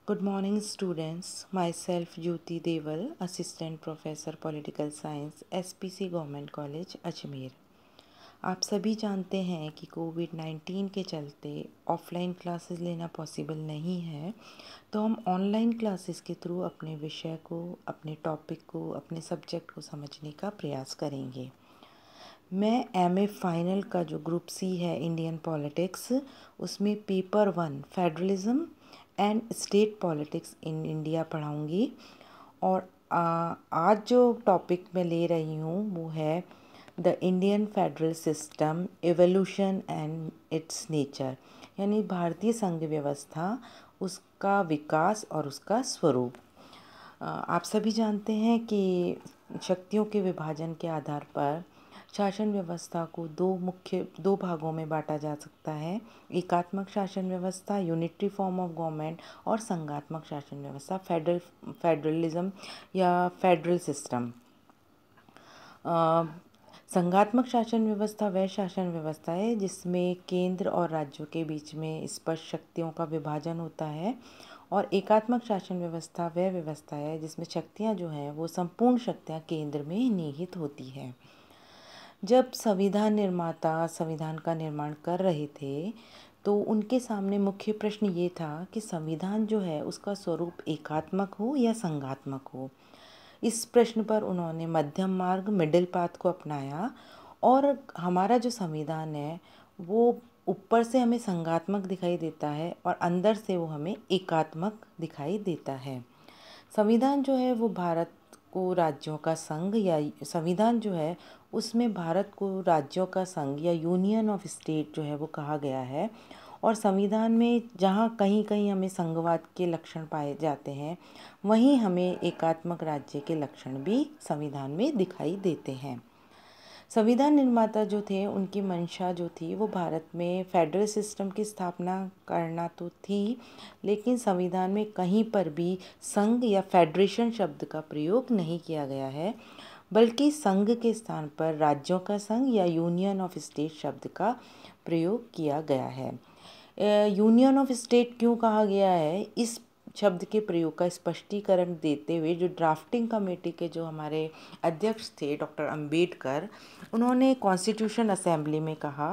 Good morning, students. Myself, Jyoti Deval, Assistant Professor Political Science, SPC Government College, Ajmer. आप सभी जानते हैं कि कोविड-19 के चलते ऑफलाइन क्लासेस लेना पॉसिबल नहीं है, तो हम ऑनलाइन क्लासेस के थ्रू अपने विषय को, अपने टॉपिक को, अपने सब्जेक्ट को समझने का प्रयास करेंगे। मैं एमए फाइनल का जो ग्रुप सी है इंडियन पॉलिटिक्स, उसमें paper 1 federalism and state politics in India पढ़ाऊँगी। और आज जो टॉपिक मैं ले रही हूँ वो है the Indian federal system evolution and it's nature, यानी भारतीय संघ व्यवस्था, उसका विकास और उसका स्वरूप। आप सभी जानते हैं कि शक्तियों के विभाजन के आधार पर शासन व्यवस्था को दो भागों में बांटा जा सकता है। एकात्मक शासन व्यवस्था यूनिटरी फॉर्म ऑफ गवर्नमेंट और संघात्मक शासन व्यवस्था फेडरलिज्म या फेडरल सिस्टम। संघात्मक शासन व्यवस्था वह शासन व्यवस्था है जिसमें केंद्र और राज्यों के बीच में स्पष्ट शक्तियों का विभाजन होता है। और एकात्मक शासन व्यवस्था वह व्यवस्था है जिसमें शक्तियाँ जो हैं वो संपूर्ण शक्तियाँ केंद्र में निहित होती हैं। जब संविधान निर्माता संविधान का निर्माण कर रहे थे तो उनके सामने मुख्य प्रश्न ये था कि संविधान जो है उसका स्वरूप एकात्मक हो या संघात्मक हो। इस प्रश्न पर उन्होंने मध्यम मार्ग मिडिल पाथ को अपनाया और हमारा जो संविधान है वो ऊपर से हमें संघात्मक दिखाई देता है और अंदर से वो हमें एकात्मक दिखाई देता है। संविधान जो है वो भारत को राज्यों का संघ या संविधान जो है उसमें भारत को राज्यों का संघ या यूनियन ऑफ स्टेट जो है वो कहा गया है। और संविधान में जहाँ कहीं कहीं हमें संघवाद के लक्षण पाए जाते हैं, वहीं हमें एकात्मक राज्य के लक्षण भी संविधान में दिखाई देते हैं। संविधान निर्माता जो थे उनकी मंशा जो थी वो भारत में फेडरल सिस्टम की स्थापना करना तो थी, लेकिन संविधान में कहीं पर भी संघ या फेडरेशन शब्द का प्रयोग नहीं किया गया है, बल्कि संघ के स्थान पर राज्यों का संघ या यूनियन ऑफ स्टेट शब्द का प्रयोग किया गया है। यूनियन ऑफ स्टेट क्यों कहा गया है, इस शब्द के प्रयोग का स्पष्टीकरण देते हुए जो ड्राफ्टिंग कमेटी के जो हमारे अध्यक्ष थे डॉक्टर अंबेडकर, उन्होंने कॉन्स्टिट्यूशन असेंबली में कहा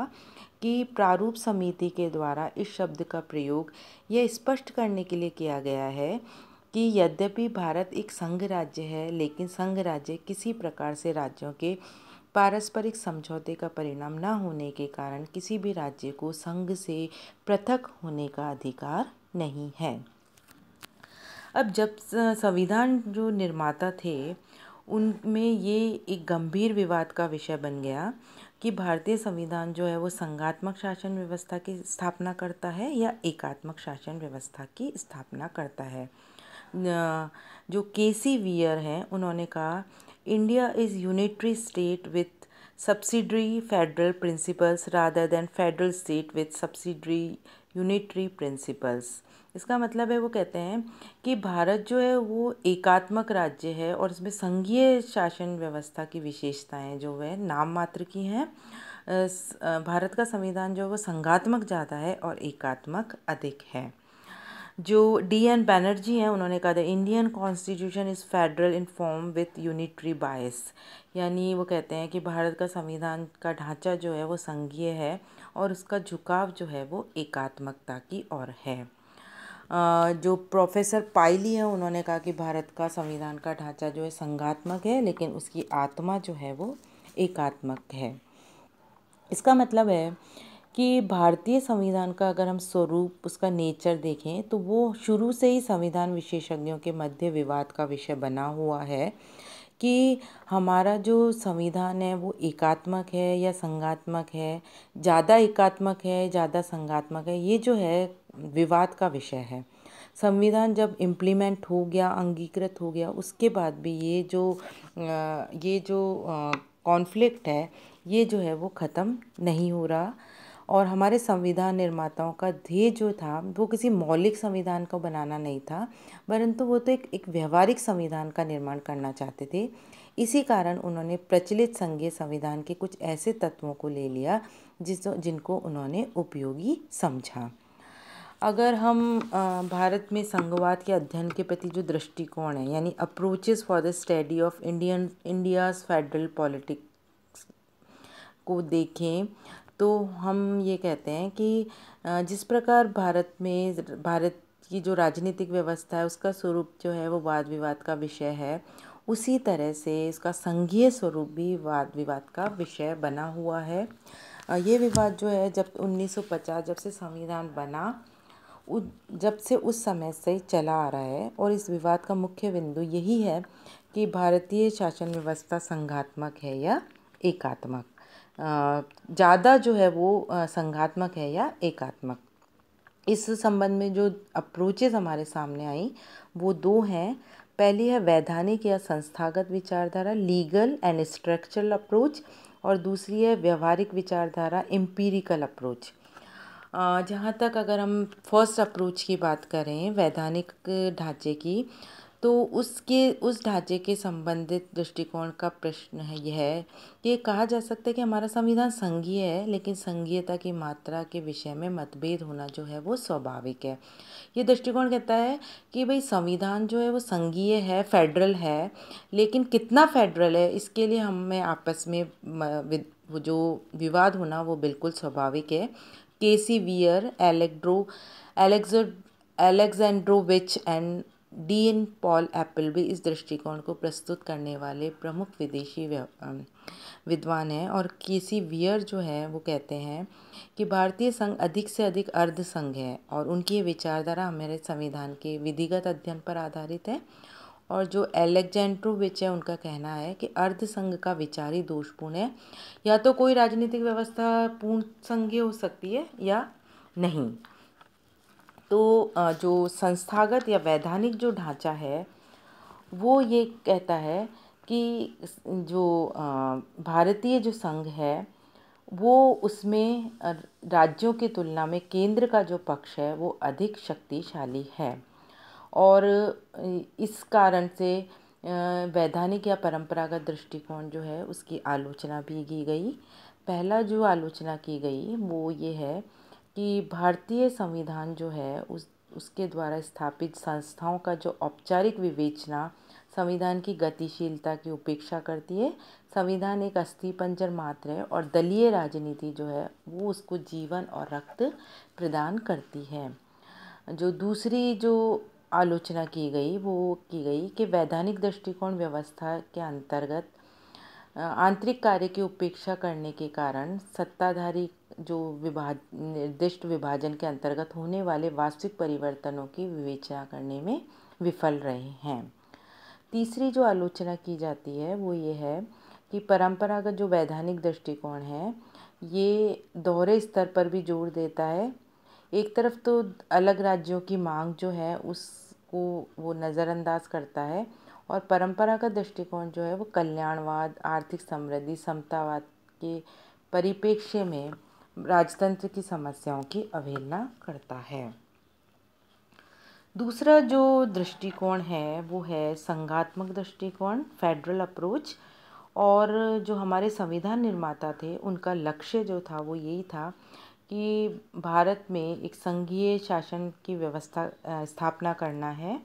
कि प्रारूप समिति के द्वारा इस शब्द का प्रयोग यह स्पष्ट करने के लिए किया गया है कि यद्यपि भारत एक संघ राज्य है, लेकिन संघ राज्य किसी प्रकार से राज्यों के पारस्परिक समझौते का परिणाम न होने के कारण किसी भी राज्य को संघ से पृथक होने का अधिकार नहीं है। अब जब संविधान जो निर्माता थे उनमें ये एक गंभीर विवाद का विषय बन गया कि भारतीय संविधान जो है वो संघात्मक शासन व्यवस्था की स्थापना करता है या एकात्मक शासन व्यवस्था की स्थापना करता है। जो केसी वियर हैं उन्होंने कहा, India is unitary state with subsidiary federal principles rather than federal state with subsidiary unitary principles. इसका मतलब है वो कहते हैं कि भारत जो है वो एकात्मक राज्य है और इसमें संघीय शासन व्यवस्था की विशेषताएं जो है नाम मात्र की हैं। भारत का संविधान जो है वो संघात्मक ज़्यादा है और एकात्मक अधिक है। जो D.N. बैनर्जी हैं उन्होंने कहा the Indian constitution is federal in form with unitary बायस, यानी वो कहते हैं कि भारत का संविधान का ढांचा जो है वो संघीय है और उसका झुकाव जो है वो एकात्मकता की ओर है। जो प्रोफेसर पाइली हैं उन्होंने कहा कि भारत का संविधान का ढांचा जो है संघात्मक है, लेकिन उसकी आत्मा जो है वो एकात्मक है। इसका मतलब है कि भारतीय संविधान का अगर हम स्वरूप उसका नेचर देखें तो वो शुरू से ही संविधान विशेषज्ञों के मध्य विवाद का विषय बना हुआ है कि हमारा जो संविधान है वो एकात्मक है या संघात्मक है, ज़्यादा एकात्मक है ज़्यादा संघात्मक है, ये जो है विवाद का विषय है। संविधान जब इम्प्लीमेंट हो गया, अंगीकृत हो गया, उसके बाद भी ये जो कॉन्फ्लिक्ट है ये जो है वो ख़त्म नहीं हो रहा। और हमारे संविधान निर्माताओं का ध्येय जो था वो किसी मौलिक संविधान को बनाना नहीं था, परंतु वो तो एक व्यवहारिक संविधान का निर्माण करना चाहते थे। इसी कारण उन्होंने प्रचलित संघीय संविधान के कुछ ऐसे तत्वों को ले लिया जिनको उन्होंने उपयोगी समझा। अगर हम भारत में संघवाद के अध्ययन के प्रति जो दृष्टिकोण है, यानी approaches for the study of India's federal politics को देखें, तो हम ये कहते हैं कि जिस प्रकार भारत की जो राजनीतिक व्यवस्था है उसका स्वरूप जो है वो वाद विवाद का विषय है, उसी तरह से इसका संघीय स्वरूप भी वाद विवाद का विषय बना हुआ है। ये विवाद जो है जब 1950 जब से संविधान बना जब से उस समय से चला आ रहा है, और इस विवाद का मुख्य बिंदु यही है कि भारतीय शासन व्यवस्था संघात्मक है या एकात्मक। ज़्यादा जो है वो संघात्मक है या एकात्मक। इस संबंध में जो अप्रोचेस हमारे सामने आई वो दो हैं। पहली है वैधानिक या संस्थागत विचारधारा, लीगल एंड स्ट्रक्चरल अप्रोच, और दूसरी है व्यवहारिक विचारधारा, एम्पिरिकल अप्रोच। जहाँ तक अगर हम फर्स्ट अप्रोच की बात करें, वैधानिक ढांचे की, तो उस ढांचे के संबंधित दृष्टिकोण का प्रश्न है यह है कि कहा जा सकता है कि हमारा संविधान संघीय है, लेकिन संघीयता की मात्रा के विषय में मतभेद होना जो है वो स्वाभाविक है। ये दृष्टिकोण कहता है कि भाई संविधान जो है वो संघीय है, फेडरल है, लेकिन कितना फेडरल है इसके लिए हमें आपस में वो जो विवाद होना वो बिल्कुल स्वाभाविक है। K C Wheare, Alexandrowicz and Dean Paul Appleby इस दृष्टिकोण को प्रस्तुत करने वाले प्रमुख विदेशी विद्वान हैं। और केसी वियर जो है वो कहते हैं कि भारतीय संघ अधिक से अधिक अर्ध संघ है, और उनकी ये विचारधारा हमारे संविधान के विधिगत अध्ययन पर आधारित है। और जो एलेक्जेंड्रोविच है उनका कहना है कि अर्ध संघ का विचार ही दोषपूर्ण है, या तो कोई राजनीतिक व्यवस्था पूर्ण संघीय हो सकती है या नहीं। तो जो संस्थागत या वैधानिक जो ढांचा है वो ये कहता है कि जो भारतीय जो संघ है वो उसमें राज्यों की तुलना में केंद्र का जो पक्ष है वो अधिक शक्तिशाली है, और इस कारण से वैधानिक या परंपरागत दृष्टिकोण जो है उसकी आलोचना भी की गई। पहला जो आलोचना की गई वो ये है कि भारतीय संविधान जो है उसके द्वारा स्थापित संस्थाओं का जो औपचारिक विवेचना संविधान की गतिशीलता की उपेक्षा करती है। संविधान एक अस्थिपंजर मात्र है, और दलीय राजनीति जो है वो उसको जीवन और रक्त प्रदान करती है। जो दूसरी जो आलोचना की गई वो की गई कि वैधानिक दृष्टिकोण व्यवस्था के अंतर्गत आंतरिक कार्य की उपेक्षा करने के कारण सत्ताधारी जो निर्दिष्ट विभाजन के अंतर्गत होने वाले वास्तविक परिवर्तनों की विवेचना करने में विफल रहे हैं। तीसरी जो आलोचना की जाती है वो ये है कि परंपरागत जो वैधानिक दृष्टिकोण है ये दोहरे स्तर पर भी जोर देता है। एक तरफ तो अलग राज्यों की मांग जो है उसको वो नज़रअंदाज करता है, और परंपरागत दृष्टिकोण जो है वो कल्याणवाद, आर्थिक समृद्धि, समतावाद के परिप्रेक्ष्य में राजतंत्र की समस्याओं की अवहेलना करता है। दूसरा जो दृष्टिकोण है वो है संघात्मक दृष्टिकोण, फेडरल अप्रोच। और जो हमारे संविधान निर्माता थे उनका लक्ष्य जो था वो यही था कि भारत में एक संघीय शासन की व्यवस्था स्थापना करना है।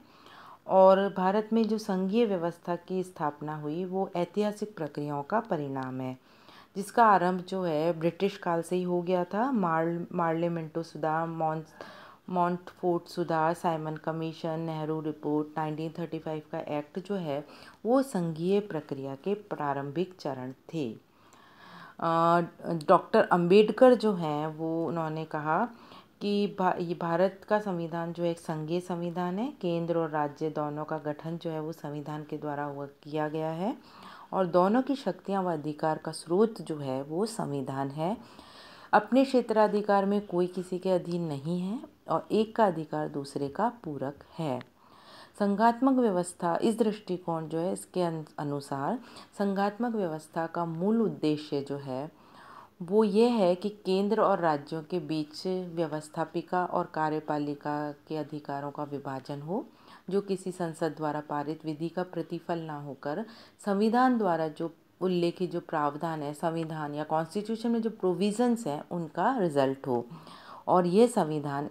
और भारत में जो संघीय व्यवस्था की स्थापना हुई वो ऐतिहासिक प्रक्रियाओं का परिणाम है, जिसका आरंभ जो है ब्रिटिश काल से ही हो गया था। मार्लेमेंटो सुधार, मॉन्टफोर्ट सुधार, साइमन कमीशन, नेहरू रिपोर्ट, 1935 का एक्ट जो है वो संघीय प्रक्रिया के प्रारंभिक चरण थे। डॉक्टर अंबेडकर जो हैं वो उन्होंने कहा कि ये भारत का संविधान जो एक संघीय संविधान है, केंद्र और राज्य दोनों का गठन जो है वो संविधान के द्वारा हुआ किया गया है, और दोनों की शक्तियां व अधिकार का स्रोत जो है वो संविधान है। अपने क्षेत्राधिकार में कोई किसी के अधीन नहीं है, और एक का अधिकार दूसरे का पूरक है। संघात्मक व्यवस्था इस दृष्टिकोण जो है इसके अनुसार संघात्मक व्यवस्था का मूल उद्देश्य जो है वो ये है कि केंद्र और राज्यों के बीच व्यवस्थापिका और कार्यपालिका के अधिकारों का विभाजन हो, जो किसी संसद द्वारा पारित विधि का प्रतिफल ना होकर संविधान द्वारा जो उल्लेखित जो प्रावधान है संविधान या कॉन्स्टिट्यूशन में जो प्रोविजंस हैं उनका रिजल्ट हो। और ये संविधान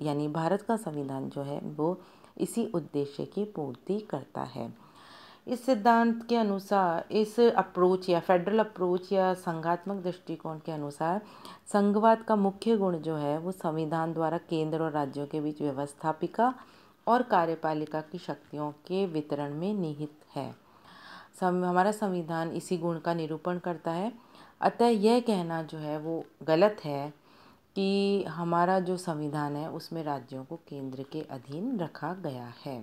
यानी भारत का संविधान जो है वो इसी उद्देश्य की पूर्ति करता है। इस सिद्धांत के अनुसार, इस अप्रोच या फेडरल अप्रोच या संघात्मक दृष्टिकोण के अनुसार संघवाद का मुख्य गुण जो है वो संविधान द्वारा केंद्र और राज्यों के बीच व्यवस्थापिका और कार्यपालिका की शक्तियों के वितरण में निहित है। हमारा संविधान इसी गुण का निरूपण करता है। अतः यह कहना जो है वो गलत है कि हमारा जो संविधान है उसमें राज्यों को केंद्र के अधीन रखा गया है।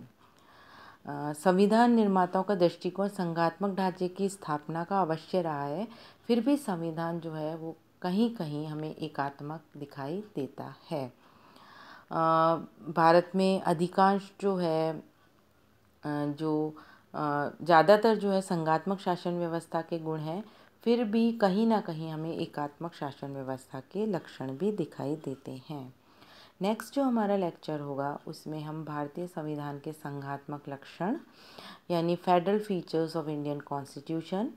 संविधान निर्माताओं का दृष्टिकोण संघात्मक ढांचे की स्थापना का अवश्य रहा है, फिर भी संविधान जो है वो कहीं कहीं हमें एकात्मक दिखाई देता है। भारत में अधिकांश जो है ज़्यादातर जो है संघात्मक शासन व्यवस्था के गुण हैं, फिर भी कहीं ना कहीं हमें एकात्मक शासन व्यवस्था के लक्षण भी दिखाई देते हैं। नेक्स्ट जो हमारा लेक्चर होगा उसमें हम भारतीय संविधान के संघात्मक लक्षण यानी federal features of Indian constitution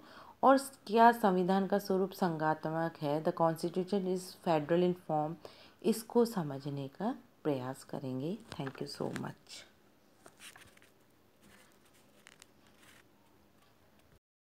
और क्या संविधान का स्वरूप संघात्मक है, the constitution is federal in form, इसको समझने का प्रयास करेंगे। Thank you so much.